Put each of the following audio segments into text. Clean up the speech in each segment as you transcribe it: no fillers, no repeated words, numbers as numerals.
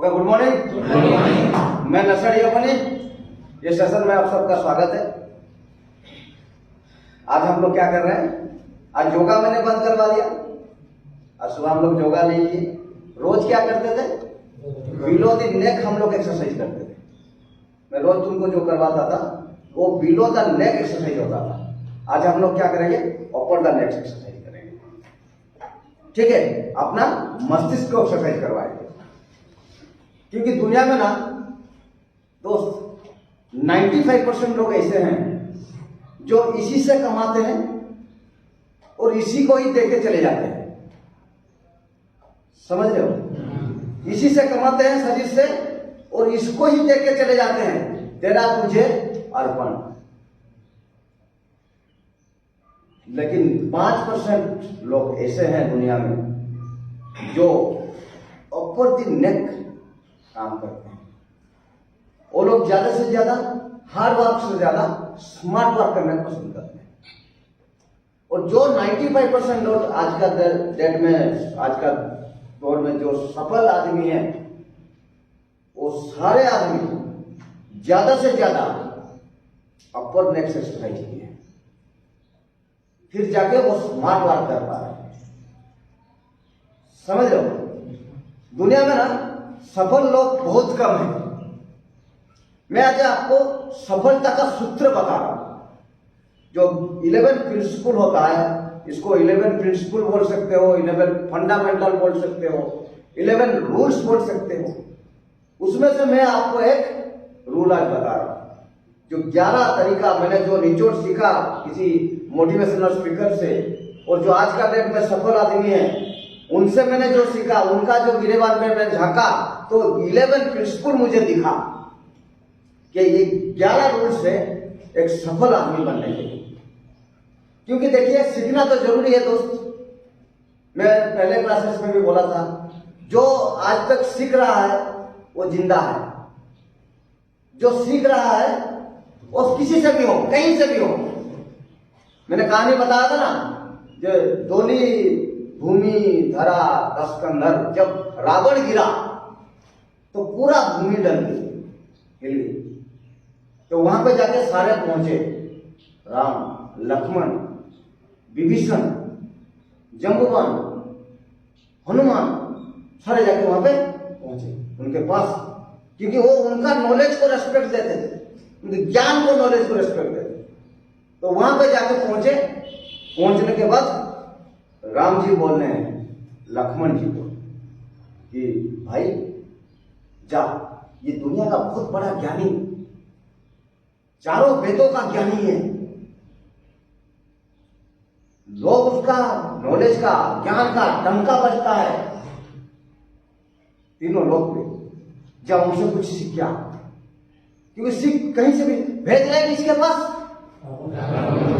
Okay, good morning. मैं नसड़ी अपनी ये सेशन में आप सबका स्वागत है। आज हम लोग क्या कर रहे हैं? आज योगा मैंने बंद करवा दिया। आज सुबह हम लोग योगा नहीं किए। रोज क्या करते थे? बिलो द नेक हम लोग एक्सरसाइज करते थे। मैं रोज तुमको जो करवाता था वो बिलो द नेक एक्सरसाइज होता था। आज हम लोग क्या करेंगे? अपर द नेक एक्सरसाइज करेंगे। ठीक है, अपना मस्तिष्क को एक्सरसाइज करवाएंगे। क्योंकि दुनिया में ना दोस्त 95% लोग ऐसे हैं जो इसी से कमाते हैं और इसी को ही देके चले जाते हैं। समझ रहे हो? इसी से कमाते हैं शरीर से और इसको ही देके चले जाते हैं, तेरा तुझे अर्पण। लेकिन 5% लोग ऐसे हैं दुनिया में जो अपर द नेक काम करते हैं। वो लोग ज्यादा से ज्यादा हार्ड वर्क से ज्यादा स्मार्ट वर्क करना पसंद करते हैं। और जो 95% लोग आज का डेट में, आज का दौर में जो सफल आदमी है, वो सारे आदमी ज्यादा से ज्यादा अपर नेक एक्सरसाइज किए हैं, फिर जाके वो स्मार्ट वर्क कर पा रहे हैं। समझ रहे हो? दुनिया में ना सफल लोग बहुत कम हैं। मैं आज आपको सफलता का सूत्र बता रहा हूं। जो 11 प्रिंसिपल होता है, इसको 11 प्रिंसिपल बोल सकते हो, 11 फंडामेंटल बोल सकते हो, 11 रूल्स बोल सकते हो। उसमें से मैं आपको एक रूल आज बता रहा हूं। जो 11 तरीका मैंने जो निचोड़ सीखा किसी मोटिवेशनल स्पीकर से, और जो आज का डेट में सफल आदमी है उनसे मैंने जो सीखा, उनका जो गिरेबान में मैं झांका तो 11 प्रिंसिपल मुझे दिखा कि ये 11 रूल से एक सफल आदमी बनने के लिए। क्योंकि देखिए, सीखना तो जरूरी है दोस्त। मैं पहले क्लासेस में भी बोला था, जो आज तक सीख रहा है वो जिंदा है। जो सीख रहा है वो किसी से भी हो, कहीं से भी हो। मैंने कहानी बताया था ना, जो दोनी भूमि धरा दस्कंधर, जब रावण गिरा तो पूरा भूमि डर गई, हिल गई। तो वहां पे जाके सारे पहुंचे, राम, लक्ष्मण, विभीषण, जम्बुवान, हनुमान, सारे जाके वहां पे पहुंचे उनके पास। क्योंकि वो उनका नॉलेज को रेस्पेक्ट देते थे, उनके ज्ञान को, नॉलेज को रेस्पेक्ट देते थे। तो वहां पे जाके पहुंचे। पहुंचने के बाद राम जी बोल रहे हैं लक्ष्मण जी को कि भाई जा, ये दुनिया का बहुत बड़ा ज्ञानी, चारों वेदों का ज्ञानी है, लोग उसका नॉलेज का, ज्ञान का डंका बजता है तीनों लोग पे। जा उनसे कुछ सीख क्या, क्योंकि सीख कहीं से भी भेज रहे हैं इसके पास।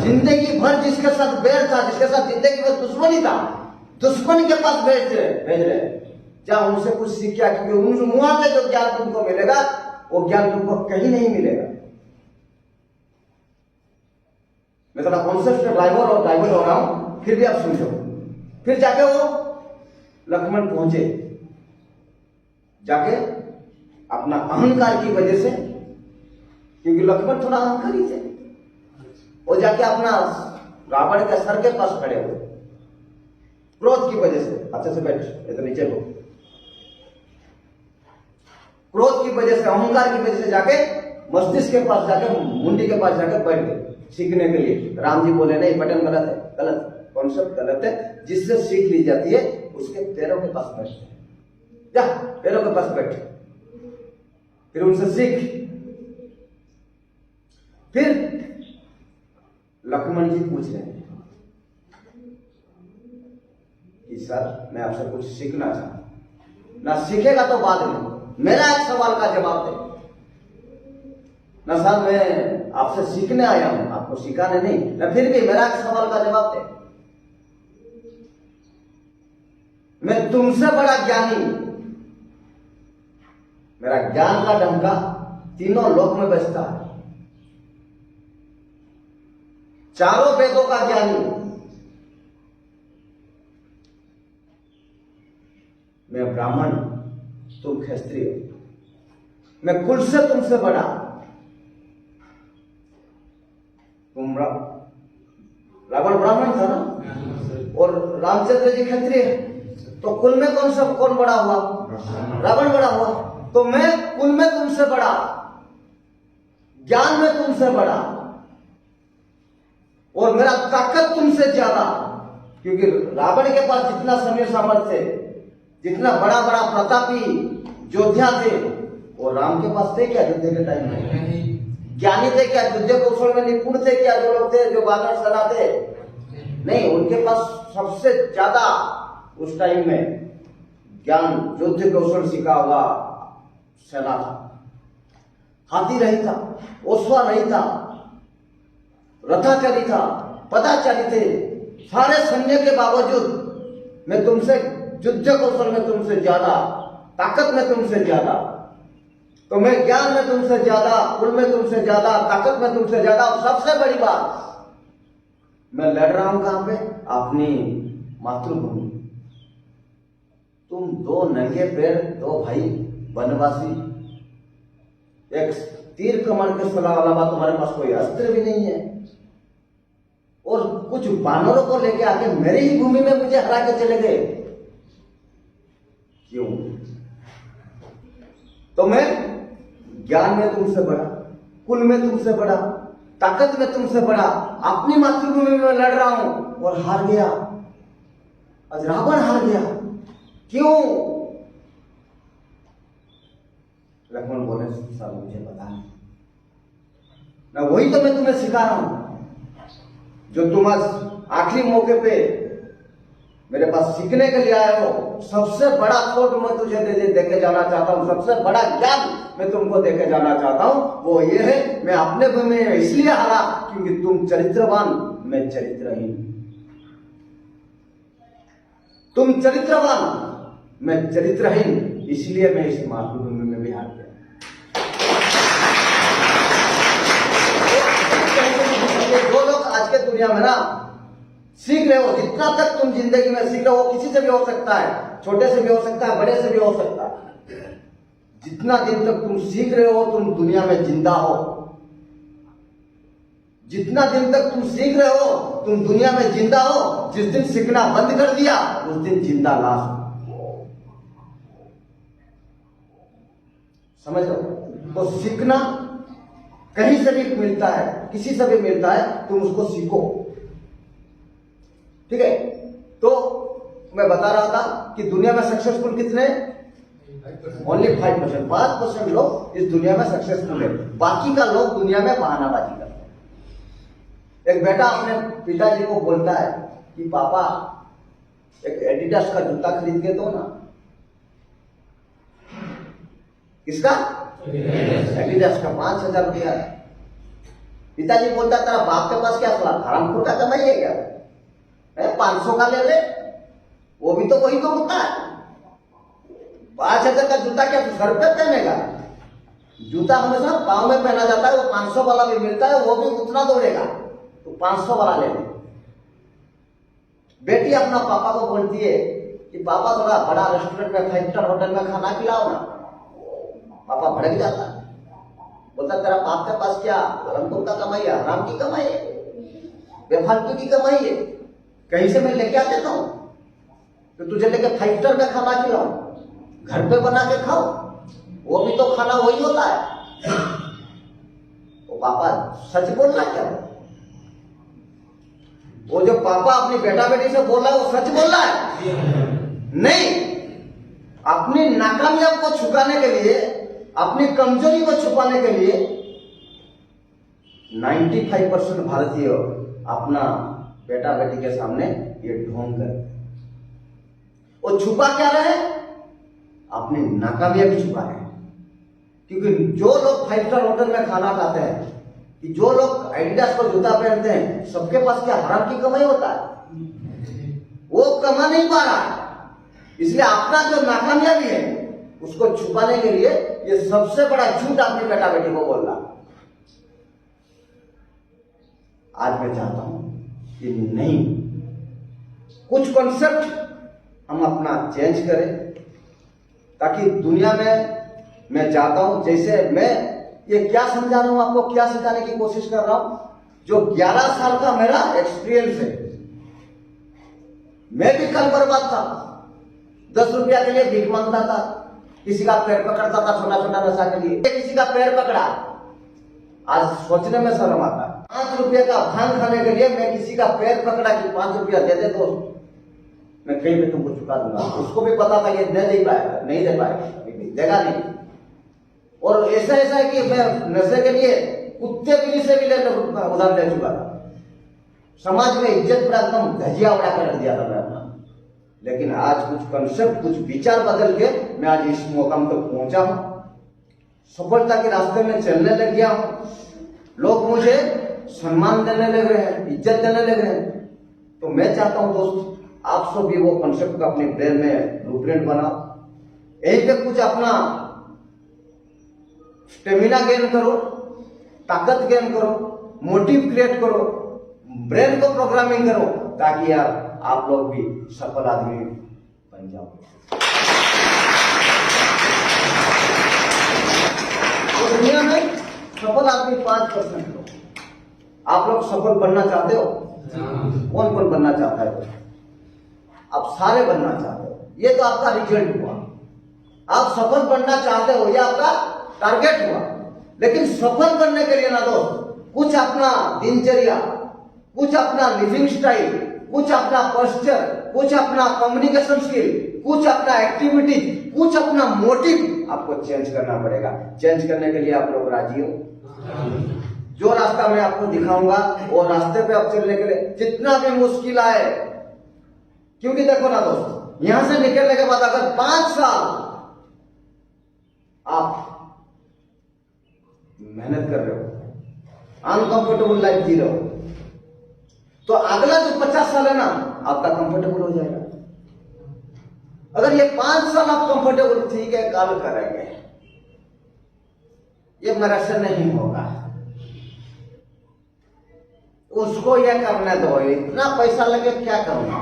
जिंदगी भर जिसके साथ बैर था, जिसके साथ जिंदगी भर दुश्मनी था, दुश्मन के पास भेज रहे। जा उनसे कुछ सीख क्या, क्योंकि उन मुंह से जो ज्ञान तुमको मिलेगा वो ज्ञान तुमको कहीं नहीं मिलेगा। मैं थोड़ा कॉन्सेप्ट में डाइवर्ट हो रहा हूं, फिर भी आप समझो। फिर जाके वो लक्ष्मण पहुंचे, जाके अपना अहंकार की वजह से, क्योंकि लक्ष्मण थोड़ा अहंकारी थे, वो जाके अपना रावण के सर के पास खड़े हुए, क्रोध की वजह से। अच्छे से बैठ, तो नीचे हो। क्रोध की वजह से, अहंकार की वजह से जाके मस्तिष्क के पास जाके, मुंडी के पास जाके बैठ गए सीखने के लिए। राम जी बोले नहीं, बटन गलत है, गलत कॉन्सेप्ट, गलत है। जिससे सीख ली जाती है उसके पैरों के पास बैठ जा, पैरों के पास बैठ, फिर उनसे सीख। फिर लक्ष्मण जी पूछ रहे हैं कि सर मैं आपसे कुछ सीखना चाहूं। ना सीखेगा तो बाद में मेरा एक सवाल का जवाब दे। ना सर मैं आपसे सीखने आया हूं, आपको सिखाने नहीं, ना फिर भी मेरा एक सवाल का जवाब दे। मैं तुमसे बड़ा ज्ञानी, मेरा ज्ञान का डंका तीनों लोक में बजता है, चारों वेदों का ज्ञानी। मैं ब्राह्मण, तुम क्षत्रिय हो, मैं कुल से तुमसे बड़ा। तुम रावण ब्राह्मण था ना, और रामचंद्र जी क्षत्रिय, तो कुल में कौन बड़ा हुआ? रावण बड़ा हुआ। तो मैं कुल में तुमसे बड़ा, ज्ञान में तुमसे बड़ा, और मेरा ताकत तुमसे ज्यादा। क्योंकि रावण के पास जितना समय सामर्थ्य, जितना बड़ा बड़ा प्रतापी योद्धा थे, और राम के पास थे क्या युद्ध के टाइम में? ज्ञानी थे क्या? युद्ध कौशल में निपुण थे क्या जो लोग थे, जो बानर सेना थे? नहीं, उनके पास सबसे ज्यादा उस टाइम में ज्ञान, युद्ध कौशल सीखा हुआ सेना था। हाथी नहीं था, ओसवा नहीं था, रथाचारी था, पदाचारी थे। सारे सैन्य के बावजूद मैं तुमसे युद्ध कौशल में तुमसे ज्यादा, ताकत में तुमसे ज्यादा, तो मैं ज्ञान में तुमसे ज्यादा, कुल में तुमसे ज्यादा, ताकत में तुमसे ज्यादा। और सबसे बड़ी बात, मैं लड़ रहा हूं कहां पे? अपनी मातृभूमि। तुम दो नंगे पैर, दो भाई वनवासी, एक तीर कमर के सलाह अलावा तुम्हारे पास कोई अस्त्र भी नहीं है, और कुछ बानरों को लेके आके मेरी ही भूमि में मुझे हरा के चले गए। क्यों? तो मैं ज्ञान में तुमसे बड़ा, कुल में तुमसे बड़ा, ताकत में तुमसे बड़ा, अपनी मातृभूमि में लड़ रहा हूं और हार गया। आज रावण हार गया। क्यों? लक्ष्मण बोले, सब मुझे पता है ना, वही तो मैं तुम्हें सिखा रहा हूं। जो तुम आज आखिरी मौके पे मेरे पास सीखने के लिए आए हो, सबसे बड़ा कोड मैं तुझे देके जाना चाहता हूं, सबसे बड़ा ज्ञान मैं तुमको देके जाना चाहता हूं। वो ये है, मैं अपने भूमि में इसलिए हारा क्योंकि तुम चरित्रवान, मैं चरित्रहीन। तुम चरित्रवान, मैं चरित्रहीन, इसलिए मैं इस मातृभूमि में भी हार गया। जो लोग आज के दुनिया में ना सीख रहे हो, जितना तक तुम जिंदगी में सीख रहे हो, किसी से भी हो सकता है, छोटे से भी हो सकता है, बड़े से भी हो सकता है। जितना दिन तक तुम सीख रहे हो, तुम दुनिया में जिंदा हो। जितना दिन तक तुम सीख रहे हो, तुम दुनिया में जिंदा हो। जिस दिन सीखना बंद कर दिया, उस दिन जिंदा लाश हो। समझ लो? तो सीखना कहीं से भी मिलता है, किसी से भी मिलता है, तुम उसको सीखो। ठीक है? तो मैं बता रहा था कि दुनिया में सक्सेसफुल कितने? ओनली 5%। 5% लोग इस दुनिया में सक्सेसफुल है, बाकी का लोग दुनिया में बहानाबाजी करते हैं। एक बेटा अपने पिताजी को बोलता है कि पापा एक एडिडास का जूता खरीद के दो ना। किसका? एडिडास का 5,000 रुपया। पिताजी बोलता तेरा बाप के पास क्या हरामखोर का कमाई है क्या? 500 का ले ले, वो भी तो वही तो होता है। 5,000 का जूता क्या तू सर पे पहनेगा? जूता हमेशा पांव में पहना जाता है, वो 500 वाला भी मिलता है, वो भी उतना दौड़ेगा, तो 500 वाला ले ले। बेटी अपना पापा को बोलती है कि पापा थोड़ा बड़ा रेस्टोरेंट में, 5 स्टार होटल में खाना खिलाओ ना। पापा भड़क जाता, बोलता तेरा बाप के पास क्या हरामखोर का कमाई है? हराम की कमाई है, बेफालतू की कमाई है। कहीं से मैं लेके आ देता हूं तो तुझे लेके 5 स्टार में खाना खिलाऊं, घर पे बना के खाओ, वो भी तो खाना वही होता है। वो पापा सच बोल रहा है क्या? वो जो पापा अपनी बेटा बेटी से बोल रहा है, वो सच बोल रहा है? नहीं। अपनी नाकामयाब को छुपाने के लिए, अपनी कमजोरी को छुपाने के लिए 95% भारतीय अपना बेटा बेटी के सामने ये ढोंग कर, वो छुपा क्या रहे? अपनी नाकामयाबी छुपा रहे। क्योंकि जो लोग 5 स्टार होटल में खाना खाते हैं, कि जो लोग एडिडास को जूता पहनते हैं, सबके पास क्या हराम की कमाई होता है? वो कमा नहीं पा रहा है, इसलिए अपना जो नाकामयाबी है उसको छुपाने के लिए ये सबसे बड़ा झूठ अपनी बेटा बेटी को बोल रहा। आज मैं चाहता हूं कि नहीं, कुछ कॉन्सेप्ट हम अपना चेंज करें, ताकि दुनिया में मैं जाता हूं, जैसे मैं ये क्या समझा रहा हूं आपको, क्या सिखाने की कोशिश कर रहा हूं, जो 11 साल का मेरा एक्सपीरियंस है। मैं भी कल बर्बाद था, 10 रुपया के लिए भीख मांगता था, किसी का पैर पकड़ता था छोटा छोटा नशा के लिए, किसी का पैर पकड़ा, आज सोचने में शर्म आता है। 5 रुपये का भांग खाने के लिए मैं किसी का पैर पकड़ा कि 5 रुपया दे दे तो मैं कहीं पे तुमको चुका दूंगा। उसको भी पता था ये नहीं पाएगा, नहीं दे पाएगा, देगा नहीं। और ऐसा ऐसा है कि मैं नशे के लिए कुत्ते बिल्ली से भी उधार ले चुका था। समाज में इज्जत पर एकदम धजिया उड़ा कर रख दिया था मैं अपना। लेकिन आज कुछ कंसेप्ट, कुछ विचार बदल के मैं आज इस मुकाम तक पहुंचा हूं, सफलता के रास्ते में चलने लग गया हूं। लोग मुझे सम्मान देने लग रहे हैं, इज्जत देने लग रहे हैं। तो मैं चाहता हूं दोस्त, आप सब भी वो कंसेप्ट का अपने ब्रेन में ब्लूप्रिंट बनाओ, यहीं पे कुछ अपना स्टेमिना गेन करो, ताकत गेन करो, मोटिव क्रिएट करो, ब्रेन को प्रोग्रामिंग करो, ताकि यार आप लोग भी सफल आदमी बन जाओ। तो दुनिया में सफल आदमी 5% लोग। आप लोग सफल बनना चाहते हो? कौन कौन बनना चाहता है? आप सारे बनना चाहते हो, ये तो आपका रिजल्ट हुआ। आप सफल बनना चाहते हो, ये आपका टारगेट हुआ। लेकिन सफल बनने के लिए ना दोस्त, कुछ अपना दिनचर्या, कुछ अपना लिविंग स्टाइल, कुछ अपना पोस्चर, कुछ अपना कम्युनिकेशन स्किल, कुछ अपना एक्टिविटी, कुछ अपना मोटिव आपको चेंज करना पड़ेगा। चेंज करने के लिए आप लोग राजी हो? जो रास्ता मैं आपको दिखाऊंगा वो रास्ते पे आप चलने के लिए जितना भी मुश्किल आए, क्योंकि देखो ना दोस्त, यहां से निकलने के बाद अगर 5 साल आप मेहनत कर रहे हो, अनकंफर्टेबल लाइफ जी रहे हो, तो अगला जो 50 साल है ना, आपका कंफर्टेबल हो जाएगा। अगर ये 5 साल आप कंफर्टेबल, ठीक है कल करेंगे, ये मेरा से नहीं होगा, उसको ये करने दो, इतना पैसा लगे क्या करूंगा,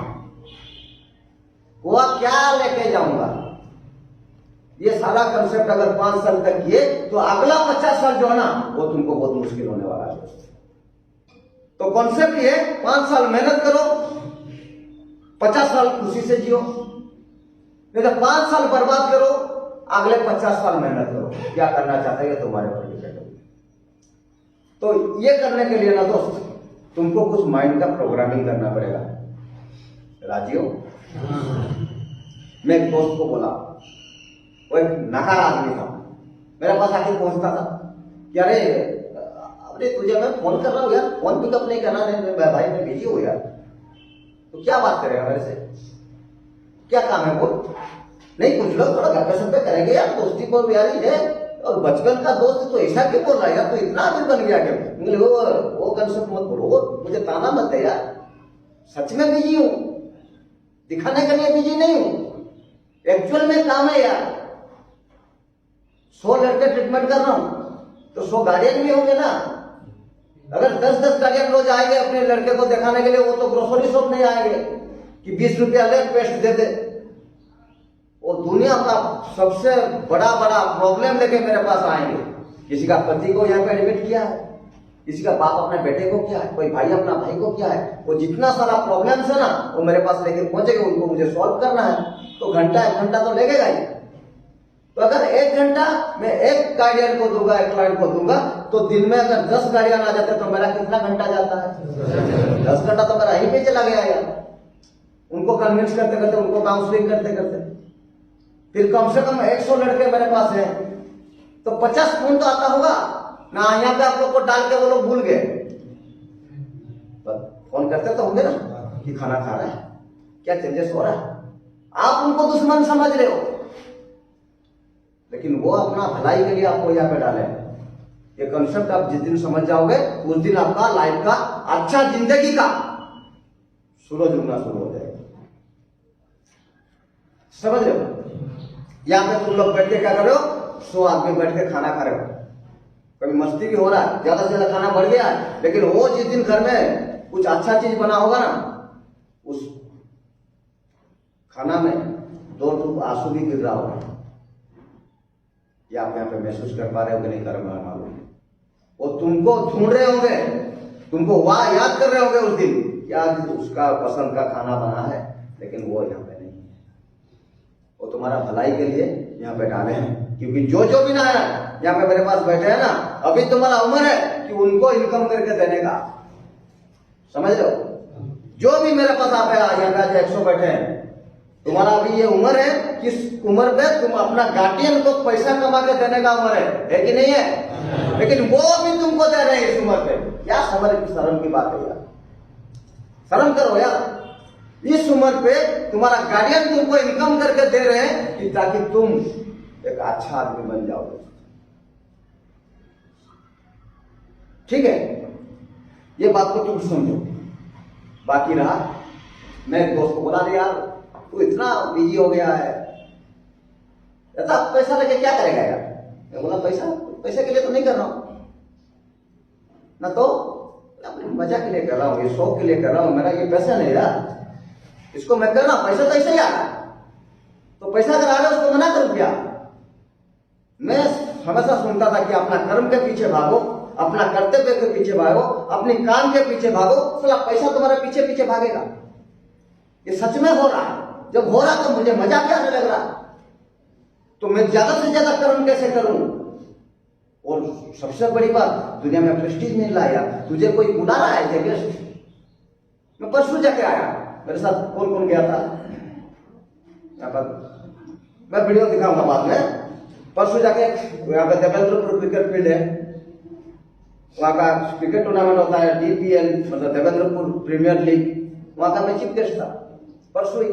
वो क्या लेके जाऊंगा, ये सारा कंसेप्ट अगर 5 साल तक किए तो अगला 50 साल जो है ना, वो तुमको बहुत मुश्किल होने वाला है। तो कॉन्सेप्ट ये 5 साल मेहनत करो, 50 साल खुशी से जियो। नहीं तो 5 साल बर्बाद करो, अगले 50 साल मेहनत करो। क्या करना चाहते हैं तुम्हारे ऊपर डिपेंड है। तो ये करने के लिए ना दोस्त, तुमको कुछ माइंड का प्रोग्रामिंग करना पड़ेगा। राजी हो? मैं एक दोस्त को बोला, वो एक नकार आदमी था, मेरे पास आके पहुंचता था कि अरे तुझे मैं फोन कर रहा हूँ यार, फोन पिकअप नहीं करना, भाई मैं बिजी हूँ यार। तो क्या बात करेगा मेरे से, क्या काम है बोल? नहीं कुछ लोग थोड़ा घर पे सब पे करेंगे यार, दोस्ती को यारी है, और बचपन का दोस्त तो ऐसा क्यों बोल रहा है यार, तो इतना आदमी बन गया क्या? वो कंसेप्ट मत बोलो, मुझे ताना मत दे यार, सच में बिजी हूँ, दिखाने के लिए बिजी नहीं हूँ, एक्चुअल में काम है यार। 100 लड़के ट्रीटमेंट कर रहा हूं तो 100 गार्डियन भी होंगे ना। अगर 10-10 गार्डियन रोज आएंगे अपने लड़के को दिखाने के लिए, वो तो ग्रोसरी शॉप नहीं आएंगे कि 20 रुपया ले पेस्ट दे दे। वो दुनिया का सबसे बड़ा बड़ा प्रॉब्लम लेके मेरे पास आएंगे। किसी का पति को यहाँ पे एडमिट किया है, किसी का बाप अपने बेटे को किया है, कोई भाई अपना भाई को किया है। वो जितना सारा प्रॉब्लम्स है ना, वो मेरे पास लेके पहुंचेंगे, उनको मुझे सॉल्व करना है। तो घंटा 1 घंटा तो लगेगा ही। तो अगर 1 घंटा मैं एक गार्डियन को दूंगा, एक क्लाइंट को दूंगा, तो दिन में अगर 10 गार्डियन आ जाते तो मेरा कितना घंटा जाता है? 10 घंटा तो मेरा यहीं पे चला गया यार। उनको कन्विंस करते करते, उनको काउंसलिंग करते करते, फिर कम से कम 100 लड़के मेरे पास हैं, तो 50 फोन तो आता होगा ना। यहाँ पे आप लोग को डाल के वो लोग भूल गए, फोन करते तो होंगे ना कि खाना खा रहा है, क्या चेंजेस हो रहा है। आप उनको दुश्मन समझ रहे हो, लेकिन वो अपना भलाई के लिए आपको यहाँ पे डाले। ये कंसेप्ट आप जिस दिन समझ जाओगे, उस दिन आपका लाइफ का अच्छा जिंदगी का सूरज उगना शुरू हो जाएगा। समझ रहे हो? यहाँ पे तुम लोग बैठ के क्या कर रहे हो? 100 आदमी बैठ के खाना खा रहे हो, कभी मस्ती भी हो रहा है, ज्यादा से ज्यादा खाना बढ़ गया है। लेकिन वो जिस दिन घर में कुछ अच्छा चीज बना होगा ना, उस खाना में 2 टूक आंसू भी गिर रहा होगा, ये आप यहाँ पे महसूस कर पा रहे हो कि नहीं कर मालूम। वो तुमको ढूंढ रहे होंगे, तुमको वाह याद कर रहे होंगे उस दिन, क्या उसका पसंद का खाना बना है, लेकिन वो यहाँ पे नहीं है। वो तुम्हारा भलाई के लिए यहाँ पे डाले हैं, क्योंकि जो जो भी ना है यहाँ पे मेरे पास बैठे हैं ना, अभी तुम्हारा उम्र है कि उनको इनकम करके देने का, समझ लो। जो भी मेरे पास आप यहाँ पे आज 100 बैठे हैं, तुम्हारा अभी ये उम्र है, किस उम्र पे तुम अपना गार्डियन को पैसा कमा के देने का उम्र है कि नहीं है? लेकिन वो भी तुमको दे रहे हैं इस उम्र पे। क्या शर्म की बात है यार, शर्म करो यार। इस उम्र पे तुम्हारा गार्डियन तुमको इनकम करके दे रहे हैं कि ताकि तुम एक अच्छा आदमी बन जाओ। ठीक है, ये बात को तुम समझो। बाकी रहा, मैं एक दोस्त को बोला नहीं यार तू इतना बिजी हो गया है, ऐसा पैसा लेके क्या करेगा यार? मैं बोला पैसे के लिए तो नहीं कर रहा हूं ना, तो अपने मजा के लिए कर रहा हूँ, ये शौक के लिए कर रहा हूँ, मेरा ये पैसा नहीं रहा, इसको मैं कर रहा हूं, पैसा तो ऐसे ही आ रहा है, तो पैसा अगर आ रहा है उसको मना करूं क्या? मैं हमेशा सुनता था कि अपना कर्म के पीछे भागो, अपना कर्तव्य के पीछे भागो, अपने काम के पीछे भागो, साला पैसा तुम्हारे पीछे पीछे भागेगा। ये सच में हो रहा है। जब हो रहा तो मुझे मजा भी आने लग रहा, तो मैं ज्यादा से ज्यादा कर्म कैसे करूं? और सबसे बड़ी बात, दुनिया में प्रेस्टीज मिल रहा है यार, तुझे कोई बुला रहा है गेस्ट। मैं परसों जाके आया, मेरे साथ कौन कौन गया था यहाँ पर, मैं वीडियो दिखाऊंगा बाद में। परसों जाके यहाँ पे देवेंद्रपुर क्रिकेट फील्ड है, वहां का क्रिकेट टूर्नामेंट होता है, DPL मतलब देवेंद्रपुर प्रीमियर लीग, वहां का मैं चीफ गेस्ट था परसों ही।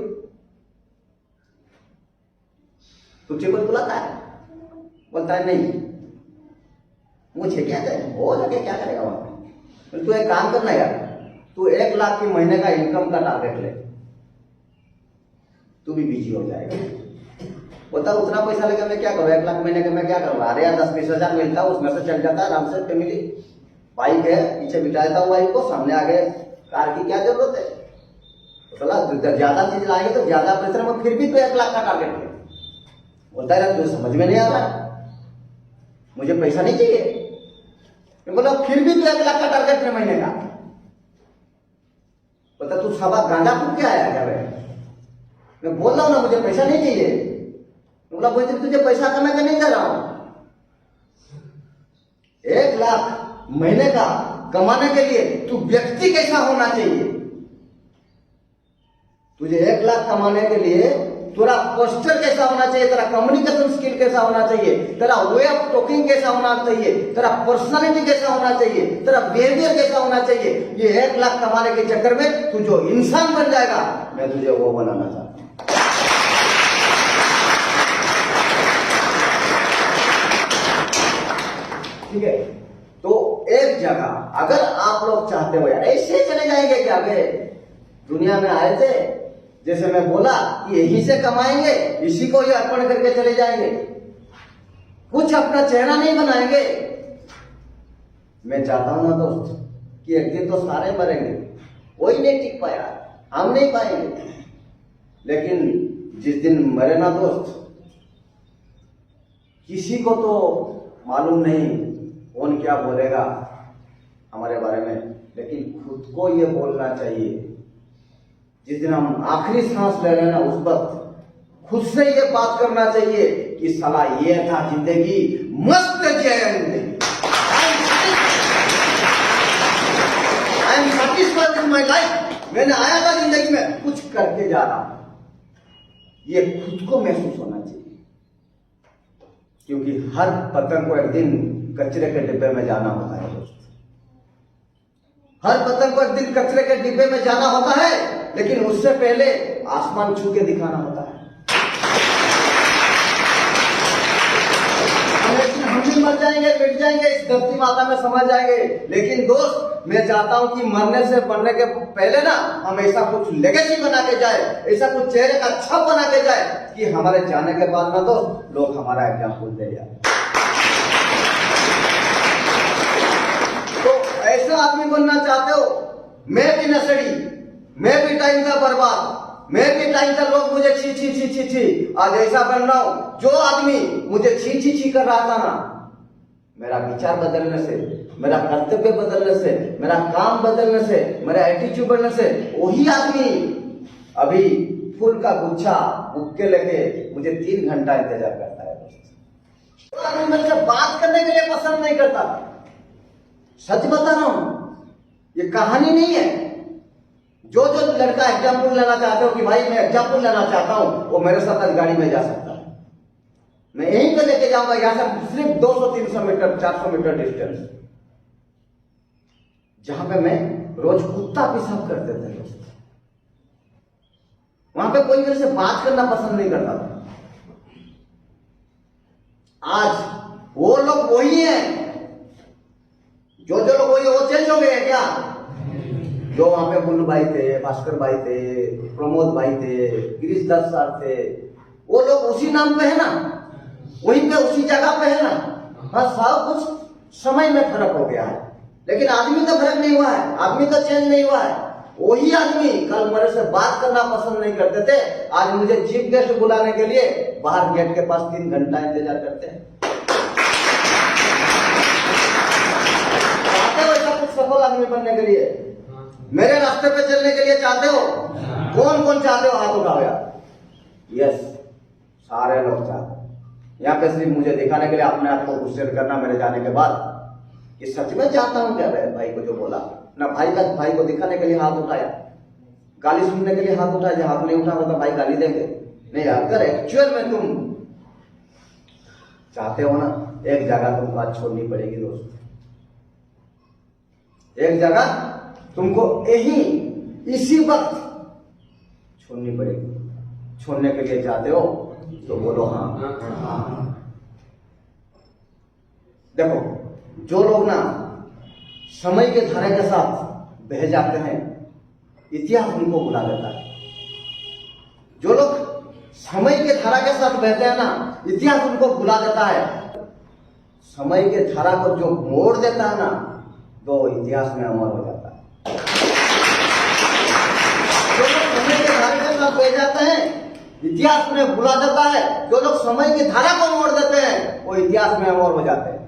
तुझे कोई बुलाता है? बोलता है नहीं, मुझे क्या करें, हो जाके क्या करेगा वहां पे? तू एक काम करना यार, तू 1 लाख की महीने का इनकम का टारगेट ले, तू भी बिजी हो जाएगा। बोलता उतना पैसा लेकर मैं क्या करूँ, 1 लाख महीने का मैं क्या करूँ? अरे यार 10-20 हजार मिलता है, उसमें से चल जाता है आराम से। फैमिली बाइक है, पीछे बिठा देता हूँ बाइक को, सामने आगे कार की क्या जरूरत है? तो ज्यादा चीज लाएंगे तो ज्यादा परिश्रम, और फिर भी तो 1 लाख का टारगेट है। बोलता है तुझे समझ में नहीं आ रहा, मुझे पैसा नहीं चाहिए। मैं बोला फिर भी तो 1 लाख का टारगेट है महीने का। बोलता तू सवा गांजा फूक के आया क्या? मैं बोल रहा हूं ना मुझे पैसा नहीं चाहिए। बोला बोलते तुझे पैसा कमा के नहीं दे रहा हूं। 1 लाख महीने का कमाने के लिए तू व्यक्ति कैसा होना चाहिए? तुझे 1 लाख कमाने के लिए तेरा पोस्टर कैसा होना चाहिए, तेरा कम्युनिकेशन स्किल कैसा होना चाहिए, तेरा वे ऑफ टॉकिंग कैसा होना चाहिए, तेरा पर्सनालिटी कैसा होना चाहिए, तेरा बिहेवियर कैसा होना चाहिए। ये 1 लाख कमाने के चक्कर में तू जो इंसान बन जाएगा, मैं तुझे वो बनाना चाहता हूं। ठीक है, तो एक जगह अगर आप लोग चाहते हो यार ऐसे चले जाएंगे क्या? वे दुनिया में आए थे, जैसे मैं बोला कि यहीं से कमाएंगे, इसी को ही अर्पण करके चले जाएंगे, कुछ अपना चेहरा नहीं बनाएंगे। मैं चाहता हूं ना दोस्त कि एक दिन तो सारे मरेंगे, कोई नहीं टिक पाया, हम नहीं पाएंगे। लेकिन जिस दिन मरे ना दोस्त, किसी को तो मालूम नहीं कौन क्या बोलेगा हमारे बारे में, लेकिन खुद को ये बोलना चाहिए। जिस दिन हम आखिरी सांस ले रहे हैं ना, उस वक्त खुद से ये बात करना चाहिए कि साला ये था जिंदगी, मस्त जिंदगी, I am satisfied with my life, मैंने आया था जिंदगी में कुछ करके जा रहा हूं, ये खुद को महसूस होना चाहिए। क्योंकि हर पतंग को एक दिन कचरे के डिब्बे में जाना होता है दोस्त, हर पतंग को एक दिन कचरे के डिब्बे में जाना होता है, लेकिन उससे पहले आसमान छू के दिखाना होता है। हम भी मर जाएंगे, मिट जाएंगे, इस धरती माता में समा जाएंगे, लेकिन दोस्त मैं चाहता हूं कि मरने से बनने के पहले ना हम ऐसा कुछ लेगेसी बना के जाए, ऐसा कुछ चेहरे का छप बना के जाए कि हमारे जाने के बाद ना दोस्त लोग हमारा एग्जाम्पल दे जाए। तो ऐसा आदमी बनना चाहते हो? मैं भी नशेड़ी, मैं भी टाइम का बर्बाद, मैं भी टाइम था लोग मुझे छी छी छी छी छी, आज ऐसा बन रहा हूं। जो आदमी मुझे छी छी छी कर रहा था ना, मेरा विचार बदलने से, मेरा कर्तव्य बदलने से, मेरा काम बदलने से, मेरा एटीट्यूड बदलने से, वही आदमी अभी फूल का गुच्छा बुक्के लेके मुझे 3 घंटा इंतजार करता है। तो आदमी मेरे से बात करने के लिए पसंद नहीं करता। सच बता रहा हूं, ये कहानी नहीं है। जो जो लड़का एग्जाम्पल लेना चाहते हो कि भाई मैं एग्जाम्पल लेना चाहता हूं, वो मेरे साथ आज गाड़ी में जा सकता है। मैं यहीं पे लेके जाऊंगा, यहां से सिर्फ 200-300 मीटर 400 मीटर डिस्टेंस, जहां पे मैं रोज कुत्ता पेशाब करते थे दोस्त। वहां पे कोई मेरे से बात करना पसंद नहीं करता था। आज वो लोग वही हैं, जो लोग वही, वो चेंज हो गए क्या? जो वहां पे बुल्लू भाई थे, भास्कर भाई थे, प्रमोद भाई थे, गिरीश दत्त सर थे, वो लोग उसी नाम पे है ना, वहीं पे उसी जगह पे है ना। हाँ, सब कुछ समय में फर्क हो गया है, लेकिन आदमी का फर्क नहीं हुआ है, आदमी का चेंज नहीं हुआ है। वही आदमी कल मेरे से बात करना पसंद नहीं करते थे, आज मुझे चीफ गेस्ट बुलाने के लिए बाहर गेट के पास 3 घंटा इंतजार करते हैं। चाहते हो ऐसा कुछ सफल आदमी बनने के लिए, मेरे रास्ते पे चलने के लिए चाहते हो? कौन कौन चाहते हो? हाथ उठाओ यार। यस, सारे लोग चाहते हैं। यहाँ पे सिर्फ मुझे दिखाने के लिए अपने आप को गुस्से करना मेरे जाने के बाद कि सच में चाहता हूं क्या? भाई को जो बोला ना, भाई को दिखाने के लिए हाथ उठाया, गाली सुनने के लिए हाथ उठाया। जब हाथ नहीं उठाओगे तो भाई गाली देंगे नहीं। अगर एक्चुअल में तुम चाहते हो ना, एक जगह तुमको आज छोड़नी पड़ेगी दोस्त। एक जगह तुमको यही इसी वक्त छोड़नी पड़ेगी। छोड़ने के लिए चाहते हो तो बोलो हाँ। देखो, जो लोग ना समय के धारे के साथ बह जाते हैं, इतिहास उनको भुला देता है। जो लोग समय के धारा के साथ बहते हैं ना, इतिहास उनको भुला देता है। समय के धारा को जो मोड़ देता है ना, तो इतिहास में अमर हो जाता है। जो लोग समय के धारे के साथ बह जाते हैं, इतिहास में भुला देता है। जो लोग समय की धारा को मोड़ देते हैं, वो इतिहास में अमर हो जाते हैं।